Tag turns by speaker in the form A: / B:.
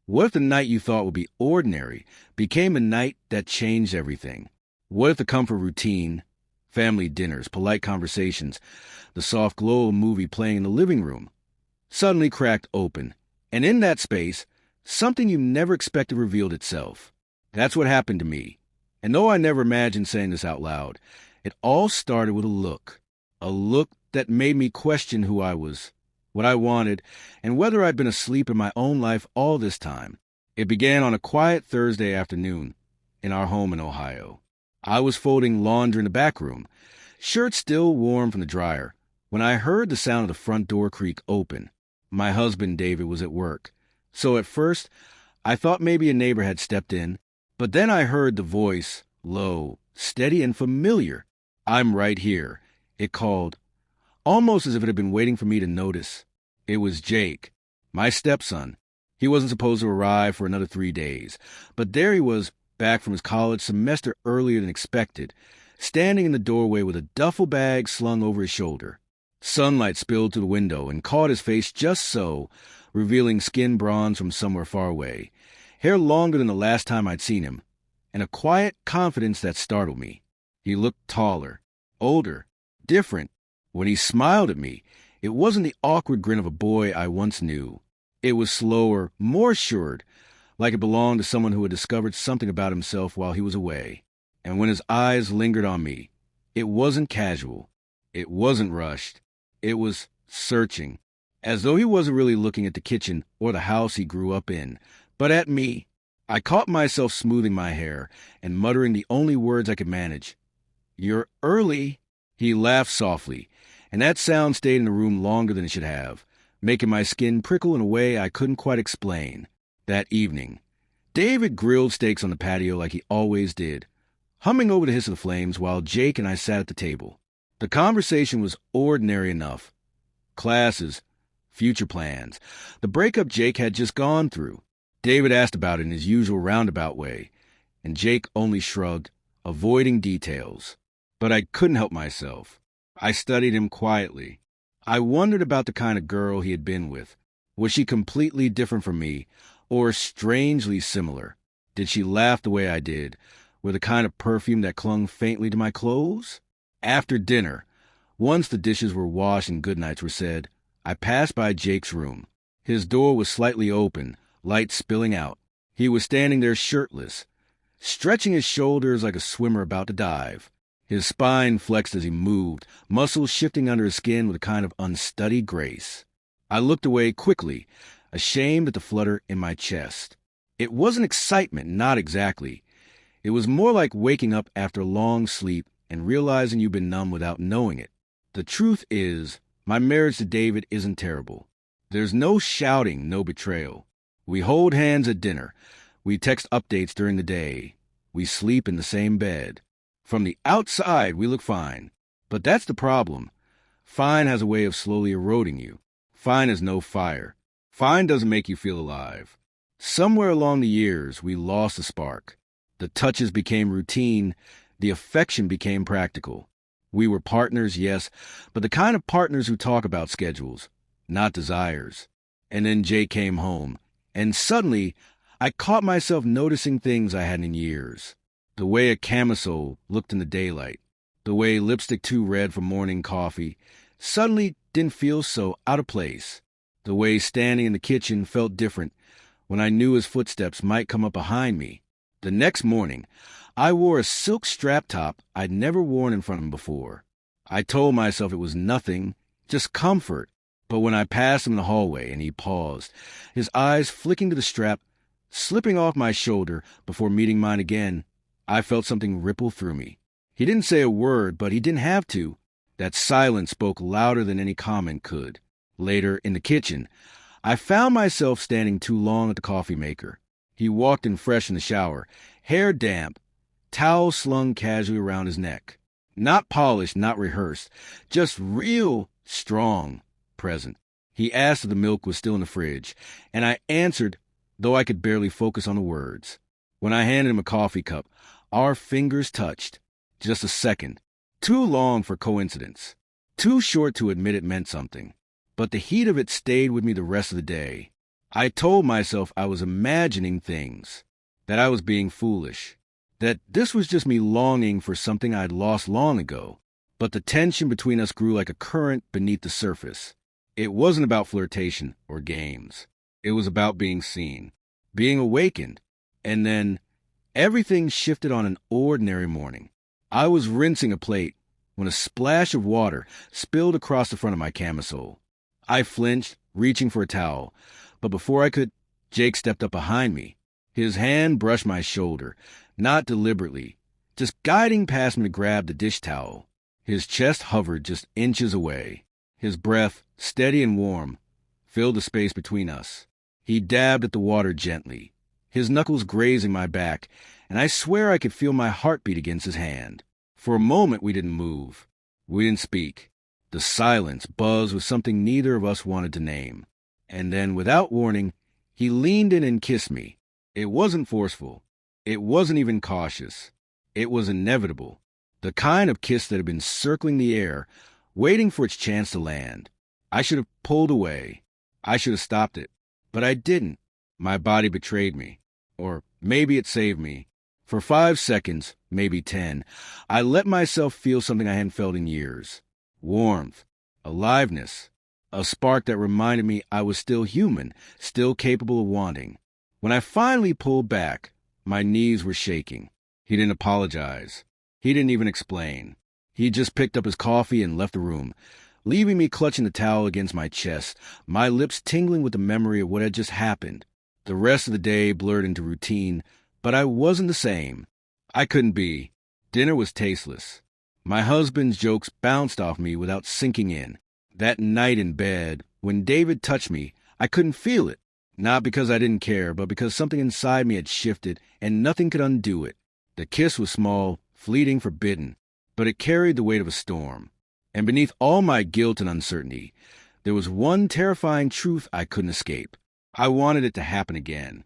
A: What if the night you thought would be ordinary became a night that changed everything? What if the comfort routine, family dinners, polite conversations, the soft glow of a movie playing in the living room, suddenly cracked open, and in that space, something you never expected revealed itself? That's what happened to me. And though I never imagined saying this out loud, it all started with a look that made me question who I was, what I wanted, and whether I'd been asleep in my own life all this time. It began on a quiet Thursday afternoon in our home in Ohio. I was folding laundry in the back room, shirt still warm from the dryer, when I heard the sound of the front door creak open. My husband, David, was at work, so at first I thought maybe a neighbor had stepped in, but then I heard the voice, low, steady, and familiar. "I'm right here," it called, almost as if it had been waiting for me to notice. It was Jake, my stepson. He wasn't supposed to arrive for another 3 days, but there he was, back from his college semester earlier than expected, standing in the doorway with a duffel bag slung over his shoulder. Sunlight spilled through the window and caught his face just so, revealing skin bronze from somewhere far away, hair longer than the last time I'd seen him, and a quiet confidence that startled me. He looked taller, older, different. When he smiled at me, it wasn't the awkward grin of a boy I once knew. It was slower, more assured, like it belonged to someone who had discovered something about himself while he was away. And when his eyes lingered on me, it wasn't casual. It wasn't rushed. It was searching, as though he wasn't really looking at the kitchen or the house he grew up in, but at me. I caught myself smoothing my hair and muttering the only words I could manage. "You're early." He laughed softly, and that sound stayed in the room longer than it should have, making my skin prickle in a way I couldn't quite explain. That evening, David grilled steaks on the patio like he always did, humming over the hiss of the flames while Jake and I sat at the table. The conversation was ordinary enough. Classes, future plans, the breakup Jake had just gone through. David asked about it in his usual roundabout way, and Jake only shrugged, avoiding details. But I couldn't help myself. I studied him quietly. I wondered about the kind of girl he had been with. Was she completely different from me, or strangely similar? Did she laugh the way I did, with the kind of perfume that clung faintly to my clothes? After dinner, once the dishes were washed and goodnights were said, I passed by Jake's room. His door was slightly open, light spilling out. He was standing there shirtless, stretching his shoulders like a swimmer about to dive. His spine flexed as he moved, muscles shifting under his skin with a kind of unstudied grace. I looked away quickly, ashamed at the flutter in my chest. It wasn't excitement, not exactly. It was more like waking up after a long sleep and realizing you've been numb without knowing it. The truth is, my marriage to David isn't terrible. There's no shouting, no betrayal. We hold hands at dinner. We text updates during the day. We sleep in the same bed. From the outside, we look fine. But that's the problem. Fine has a way of slowly eroding you. Fine is no fire. Fine doesn't make you feel alive. Somewhere along the years, we lost the spark. The touches became routine. The affection became practical. We were partners, yes, but the kind of partners who talk about schedules, not desires. And then Jay came home, and suddenly I caught myself noticing things I hadn't in years. The way a camisole looked in the daylight, the way lipstick too red for morning coffee suddenly didn't feel so out of place, the way standing in the kitchen felt different when I knew his footsteps might come up behind me. The next morning, I wore a silk strap top I'd never worn in front of him before. I told myself it was nothing, just comfort. But when I passed him in the hallway and he paused, his eyes flicking to the strap, slipping off my shoulder before meeting mine again, I felt something ripple through me. He didn't say a word, but he didn't have to. That silence spoke louder than any comment could. Later, in the kitchen, I found myself standing too long at the coffee maker. He walked in fresh in the shower, hair damp, towel slung casually around his neck. Not polished, not rehearsed, just real, strong, present. He asked if the milk was still in the fridge, and I answered, though I could barely focus on the words. When I handed him a coffee cup, our fingers touched. Just a second. Too long for coincidence. Too short to admit it meant something. But the heat of it stayed with me the rest of the day. I told myself I was imagining things, that I was being foolish, that this was just me longing for something I'd lost long ago. But the tension between us grew like a current beneath the surface. It wasn't about flirtation or games. It was about being seen, being awakened. And then everything shifted on an ordinary morning. I was rinsing a plate when a splash of water spilled across the front of my camisole. I flinched, reaching for a towel, but before I could, Jake stepped up behind me. His hand brushed my shoulder, not deliberately, just guiding past me to grab the dish towel. His chest hovered just inches away. His breath, steady and warm, filled the space between us. He dabbed at the water gently, his knuckles grazing my back, and I swear I could feel my heartbeat against his hand. For a moment, we didn't move. We didn't speak. The silence buzzed with something neither of us wanted to name. And then, without warning, he leaned in and kissed me. It wasn't forceful. It wasn't even cautious. It was inevitable. The kind of kiss that had been circling the air, waiting for its chance to land. I should have pulled away. I should have stopped it. But I didn't. My body betrayed me. Or maybe it saved me. For 5 seconds, maybe 10, I let myself feel something I hadn't felt in years. Warmth, aliveness, a spark that reminded me I was still human, still capable of wanting. When I finally pulled back, my knees were shaking. He didn't apologize. He didn't even explain. He just picked up his coffee and left the room, leaving me clutching the towel against my chest, my lips tingling with the memory of what had just happened. The rest of the day blurred into routine, but I wasn't the same. I couldn't be. Dinner was tasteless. My husband's jokes bounced off me without sinking in. That night in bed, when David touched me, I couldn't feel it. Not because I didn't care, but because something inside me had shifted and nothing could undo it. The kiss was small, fleeting, forbidden, but it carried the weight of a storm. And beneath all my guilt and uncertainty, there was one terrifying truth I couldn't escape. I wanted it to happen again.